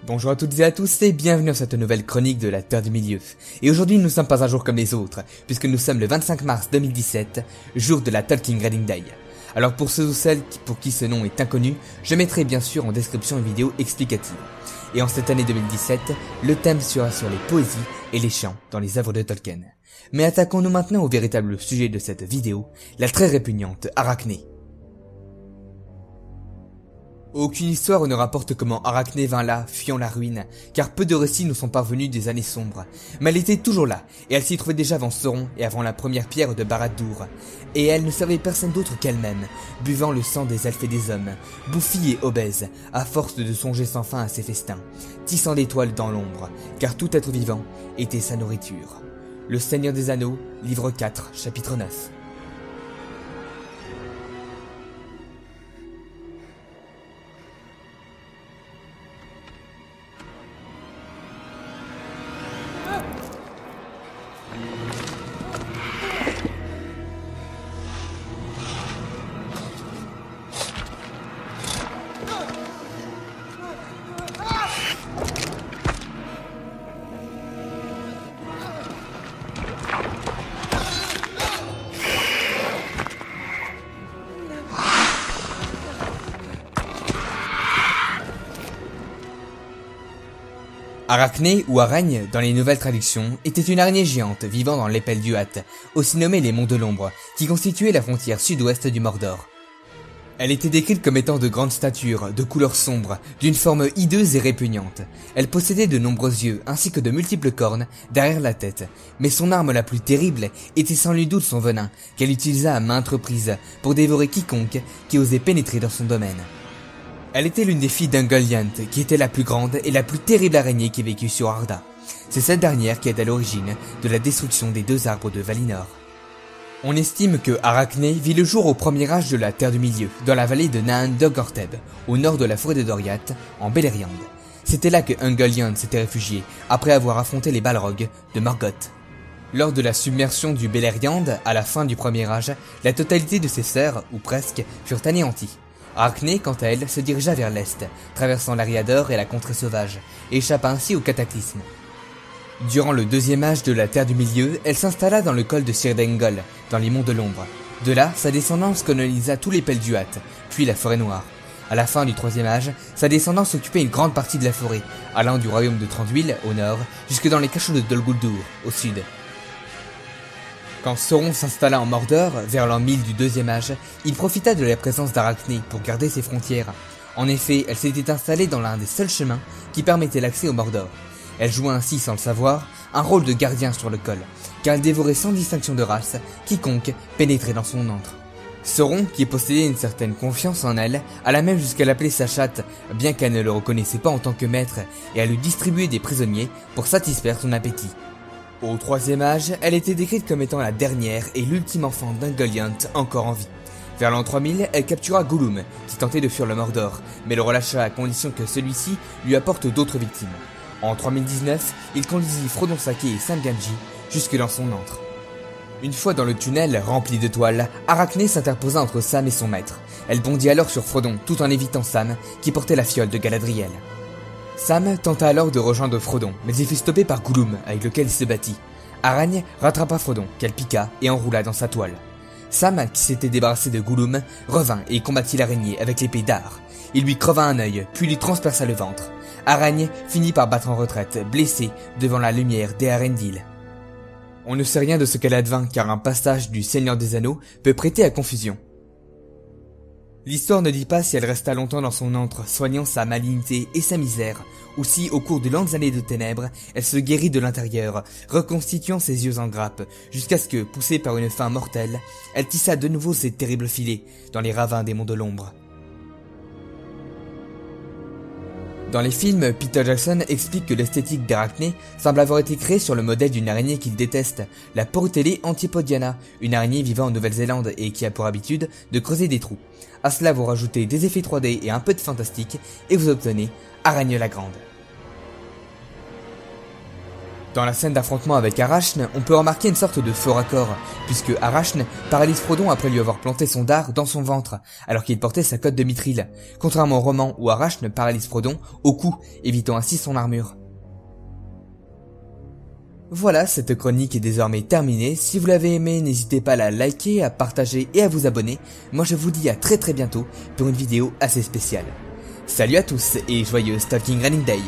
Bonjour à toutes et à tous et bienvenue dans cette nouvelle chronique de la Terre du Milieu. Et aujourd'hui nous ne sommes pas un jour comme les autres, puisque nous sommes le 25 mars 2017, jour de la Talking Reading Day. Alors pour ceux ou celles pour qui ce nom est inconnu, je mettrai bien sûr en description une vidéo explicative. Et en cette année 2017, le thème sera sur les poésies et les chants dans les œuvres de Tolkien. Mais attaquons-nous maintenant au véritable sujet de cette vidéo, la très répugnante Arachné. Aucune histoire ne rapporte comment Arachné vint là, fuyant la ruine, car peu de récits nous sont parvenus des années sombres. Mais elle était toujours là, et elle s'y trouvait déjà avant Sauron et avant la première pierre de Barad-dûr. Et elle ne servait personne d'autre qu'elle-même, buvant le sang des elfes et des hommes, bouffie et obèse, à force de songer sans fin à ses festins, tissant d'étoiles dans l'ombre, car tout être vivant était sa nourriture. Le Seigneur des Anneaux, livre 4, chapitre 9. Arachné, ou Aragne, dans les nouvelles traductions, était une araignée géante vivant dans l'Épelle d'Uat, aussi nommée les Monts de l'Ombre, qui constituaient la frontière sud-ouest du Mordor. Elle était décrite comme étant de grande stature, de couleur sombre, d'une forme hideuse et répugnante. Elle possédait de nombreux yeux, ainsi que de multiples cornes, derrière la tête, mais son arme la plus terrible était sans nul doute son venin, qu'elle utilisa à maintes reprises pour dévorer quiconque qui osait pénétrer dans son domaine. Elle était l'une des filles d'Ungoliant, qui était la plus grande et la plus terrible araignée qui vécut sur Arda. C'est cette dernière qui est à l'origine de la destruction des deux arbres de Valinor. On estime que Arachné vit le jour au premier âge de la Terre du Milieu, dans la vallée de Naan Dog-Orteb, au nord de la forêt de Doriath, en Beleriand. C'était là que Ungoliant s'était réfugié, après avoir affronté les Balrogs de Morgoth. Lors de la submersion du Beleriand, à la fin du premier âge, la totalité de ses serres, ou presque, furent anéanties. Arachné, quant à elle, se dirigea vers l'est, traversant l'Ariador et la contrée sauvage, et échappa ainsi au cataclysme. Durant le deuxième âge de la Terre du Milieu, elle s'installa dans le col de Cyrdaingol, dans les monts de l'Ombre. De là, sa descendance colonisa tout l'Épelle d'Uat, puis la Forêt Noire. À la fin du troisième âge, sa descendance occupait une grande partie de la forêt, allant du royaume de Thranduil, au nord, jusque dans les cachots de Dol Guldur, au sud. Quand Sauron s'installa en Mordor, vers l'an 1000 du deuxième âge, il profita de la présence d'Arachné pour garder ses frontières. En effet, elle s'était installée dans l'un des seuls chemins qui permettait l'accès au Mordor. Elle jouait ainsi, sans le savoir, un rôle de gardien sur le col, car elle dévorait sans distinction de race quiconque pénétrait dans son antre. Sauron, qui possédait une certaine confiance en elle, alla même jusqu'à l'appeler sa chatte, bien qu'elle ne le reconnaissait pas en tant que maître, et à lui distribuer des prisonniers pour satisfaire son appétit. Au troisième âge, elle était décrite comme étant la dernière et l'ultime enfant d'Ungoliant encore en vie. Vers l'an 3000, elle captura Gollum, qui tentait de fuir le Mordor, mais le relâcha à condition que celui-ci lui apporte d'autres victimes. En 3019, il conduisit Frodon Sake et Sam Gamgee jusque dans son antre. Une fois dans le tunnel rempli de toiles, Arachné s'interposa entre Sam et son maître. Elle bondit alors sur Frodon tout en évitant Sam, qui portait la fiole de Galadriel. Sam tenta alors de rejoindre Frodon, mais il fut stoppé par Gollum, avec lequel il se battit. Aragne rattrapa Frodon, qu'elle piqua et enroula dans sa toile. Sam, qui s'était débarrassé de Gollum, revint et combattit l'araignée avec l'épée d'Ar. Il lui creva un œil, puis lui transperça le ventre. Aragne finit par battre en retraite, blessée devant la lumière d'Eärendil. On ne sait rien de ce qu'elle advint, car un passage du Seigneur des Anneaux peut prêter à confusion. L'histoire ne dit pas si elle resta longtemps dans son antre, soignant sa malignité et sa misère, ou si, au cours de longues années de ténèbres, elle se guérit de l'intérieur, reconstituant ses yeux en grappe, jusqu'à ce que, poussée par une faim mortelle, elle tissa de nouveau ses terribles filets dans les ravins des monts de l'Ombre. Dans les films, Peter Jackson explique que l'esthétique d'Arachné semble avoir été créée sur le modèle d'une araignée qu'il déteste, la Portele antipodiana, une araignée vivant en Nouvelle-Zélande et qui a pour habitude de creuser des trous. À cela vous rajoutez des effets 3D et un peu de fantastique et vous obtenez Aragne la Grande. Dans la scène d'affrontement avec Arachne, on peut remarquer une sorte de faux raccord, puisque Arachne paralyse Frodon après lui avoir planté son dard dans son ventre, alors qu'il portait sa cotte de mithril, contrairement au roman où Arachne paralyse Frodon au cou, évitant ainsi son armure. Voilà, cette chronique est désormais terminée. Si vous l'avez aimé, n'hésitez pas à la liker, à partager et à vous abonner. Moi je vous dis à très bientôt pour une vidéo assez spéciale. Salut à tous et joyeux Stalking Running Day.